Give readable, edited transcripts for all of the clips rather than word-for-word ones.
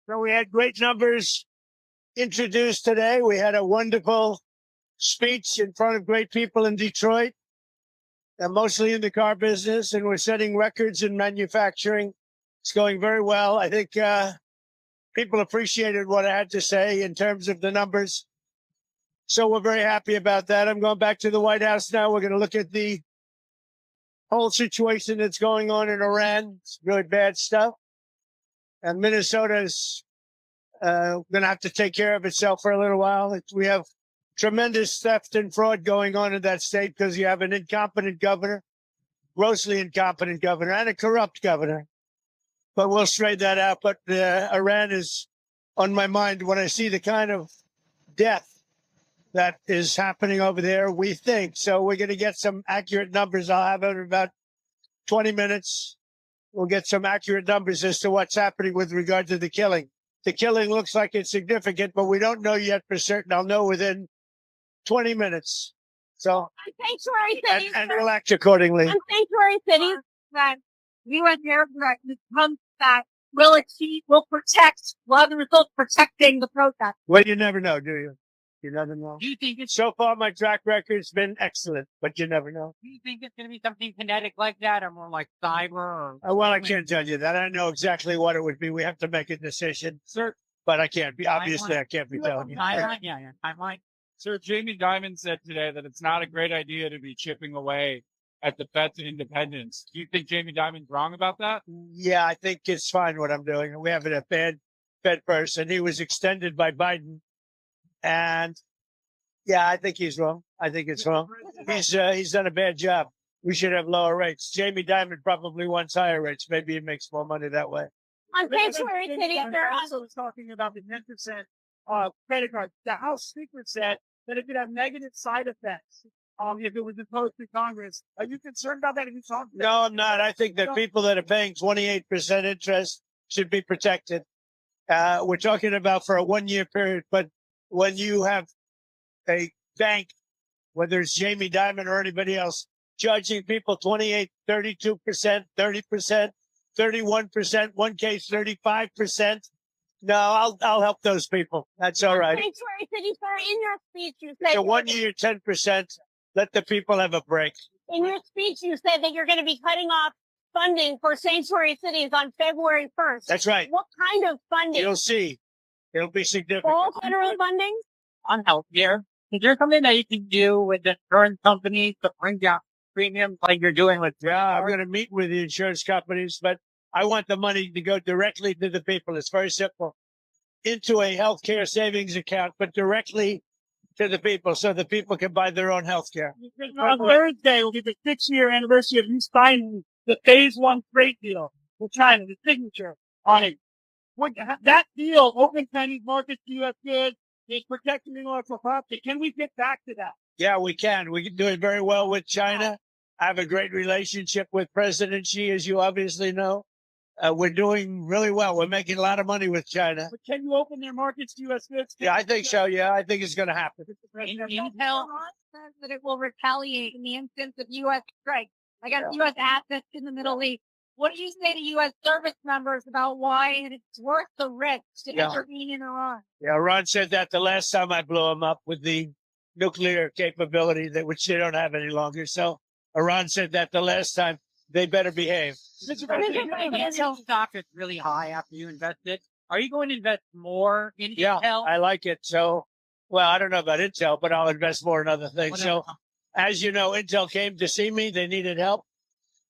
So we had great numbers introduced today. We had a wonderful speech in front of great people in Detroit, and mostly in the car business, and we're setting records in manufacturing. It's going very well. I think people appreciated what I had to say in terms of the numbers. So we're very happy about that. I'm going back to the White House now. We're going to look at the whole situation that's going on in Iran. It's really bad stuff. And Minnesota's going to have to take care of itself for a little while. We have tremendous theft and fraud going on in that state because you have an incompetent governor, grossly incompetent governor, and a corrupt governor. But we'll straighten that out. But Iran is on my mind when I see the kind of death that is happening over there, we think. So we're going to get some accurate numbers. I'll have it in about 20 minutes. We'll get some accurate numbers as to what's happening with regard to the killing. The killing looks like it's significant, but we don't know yet for certain. I'll know within 20 minutes. So, sanctuary cities, and we'll act accordingly. and sanctuary cities that U.S. Air Force comes that will achieve, will protect, will have the result protecting the protest. Well, you never know, do you? You never know. Do you think it's So far, my track record's been excellent, but you never know. do you think it's going to be something kinetic like that, or more like cyber? Or Well, I can't tell you that. I know exactly what it would be. We have to make a decision, Sir, but I can't be. Obviously, I can't be telling you. timeline, yeah, timeline. Sir, Jamie Dimon said today that it's not a great idea to be chipping away at the Fed's independence. Do you think Jamie Dimon's wrong about that? Yeah, I think it's fine what I'm doing. We have a bad Fed person. He was extended by Biden, and yeah, I think he's wrong. I think it's wrong. He's done a bad job. We should have lower rates. Jamie Dimon probably wants higher rates. Maybe he makes more money that way. On sanctuary cities, there are also was talking about the 10% credit card. The House Speaker said that it could have negative side effects if it was imposed through Congress. Are you concerned about that? Have you talked about No, I'm not. I think that people that are paying 28% interest should be protected. We're talking about for a 1-year period, but when you have a bank, whether it's Jamie Dimon or anybody else, charging people 28, 32%, 30%, 31%, one case 35%. No, I'll help those people. That's all right. sanctuary cities, sir. In your speech, you said It's a 1 year, 10%. Let the people have a break. in your speech you said that you're going to be cutting off funding for sanctuary cities on February 1st. That's right. What kind of funding? You'll see. It'll be significant. All federal funding? On healthcare, is there something that you can do with the insurance companies to bring down premiums like you're doing with? Yeah, I'm going to meet with the insurance companies, but I want the money to go directly to the people. It's very simple. Into a healthcare savings account, but directly to the people so the people can buy their own healthcare. on Thursday will be the 6-year anniversary of you signing the Phase 1 trade deal with China, the signature on it. That deal opens Chinese markets to U.S. goods. It's protecting the intellectual property. Can we get back to that? Yeah, we can. We can do it very well with China. I have a great relationship with President Xi, as you obviously know. We're doing really well. We're making a lot of money with China. But can you open their markets to U.S. goods? Yeah, I think so. Yeah, I think it's going to happen. Intel Says that it will retaliate in the instance of U.S. strikes against U.S. assets in the Middle East. What do you say to U.S. service members about why it's worth the risk to intervene in Iran? Yeah, Ron said that the last time I blew him up with the nuclear capability, which they don't have any longer. So Iran said that the last time. They better behave. Intel stock is really high after you invested. Are you going to invest more in Yeah, Intel? I like it. So, well, I don't know about Intel, but I'll invest more in other things. So, as you know, Intel came to see me. They needed help.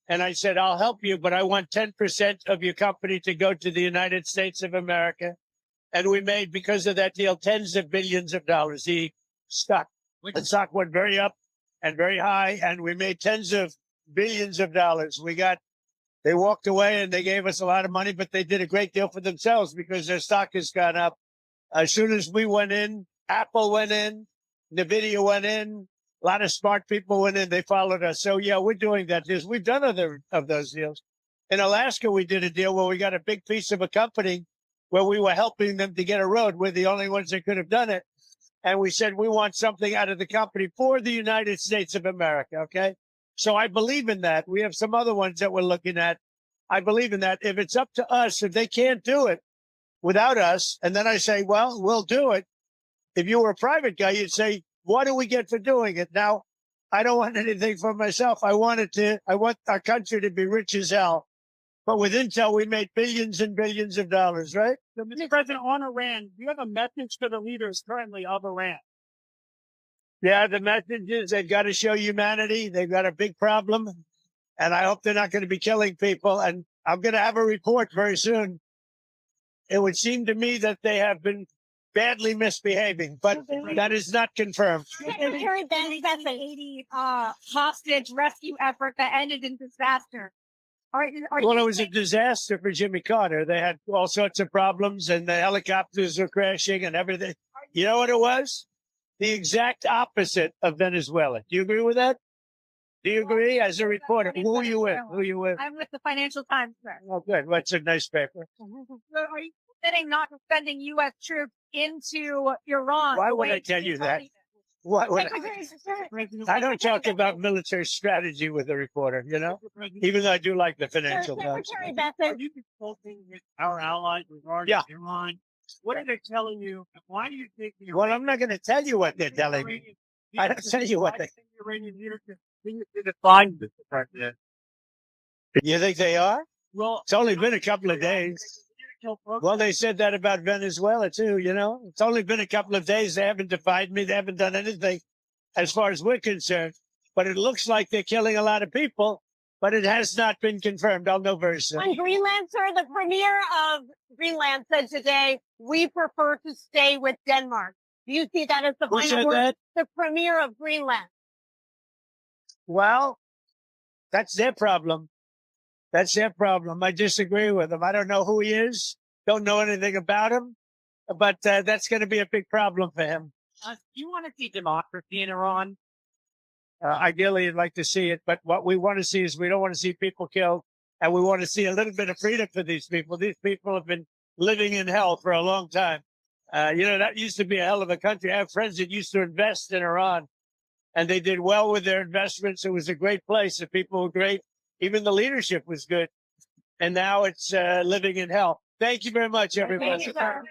And I said, I'll help you, but I want 10% of your company to go to the United States of America. And we made, because of that deal, tens of billions of dollars. The stock went very up and very high, and we made tens of billions of dollars. They walked away and they gave us a lot of money, but they did a great deal for themselves because their stock has gone up. As soon as we went in, Apple went in, NVIDIA went in, a lot of smart people went in, they followed us. So yeah, we're doing that. We've done other of those deals. In Alaska, we did a deal where we got a big piece of a company where we were helping them to get a road. We're the only ones that could have done it. And we said, we want something out of the company for the United States of America. Okay. So I believe in that. We have some other ones that we're looking at. I believe in that. If it's up to us, if they can't do it, without us. And then I say, well, we'll do it. If you were a private guy, you'd say, what do we get for doing it? Now, I don't want anything for myself. I want our country to be rich as hell. But with Intel, we made billions and billions of dollars, right? So, Mr. President, on Iran, do you have a message for the leaders currently of Iran? Yeah, the message is they've got to show humanity. They've got a big problem. And I hope they're not going to be killing people. And I'm going to have a report very soon. It would seem to me that they have been badly misbehaving, but that is not confirmed. Secretary Ben 80 hostage rescue effort that ended in disaster. Well, it was a disaster for Jimmy Carter. They had all sorts of problems and the helicopters were crashing and everything. You know what it was? The exact opposite of Venezuela. Do you agree with that? Do you agree as a reporter? Who are you with? Who are you with? I'm with the Financial Times, sir. Oh, good. What's a nice paper? So are you considering not sending U.S. troops into Iran? Why would I tell you that? What? I don't talk about military strategy with a reporter, you know, even though I do like the Financial Times. Are you consulting with our allies regarding Iran? What are they telling you? And why do you think the Well, I'm not going to tell you what they're telling me. I don't tell you what they. The Iranian leadership to define this, President? You think they are? Well, It's only been a couple of days. Well, they said that about Venezuela too, you know. It's only been a couple of days. They haven't defied me. They haven't done anything as far as we're concerned. But it looks like they're killing a lot of people, but it has not been confirmed. I'll know very soon. On Greenland, sir, the premier of Greenland said today, we prefer to stay with Denmark. Do you see that as the Who final said word? that? The premier of Greenland. Well, that's their problem. That's their problem. I disagree with them. I don't know who he is. Don't know anything about him. But that's going to be a big problem for him. Do you want to see democracy in Iran? Ideally, I'd like to see it. But what we want to see is we don't want to see people killed. And we want to see a little bit of freedom for these people. These people have been living in hell for a long time. You know, that used to be a hell of a country. I have friends that used to invest in Iran. And they did well with their investments. It was a great place. The people were great. Even the leadership was good. And now it's living in hell. Thank you very much, everybody. Thank you, sir.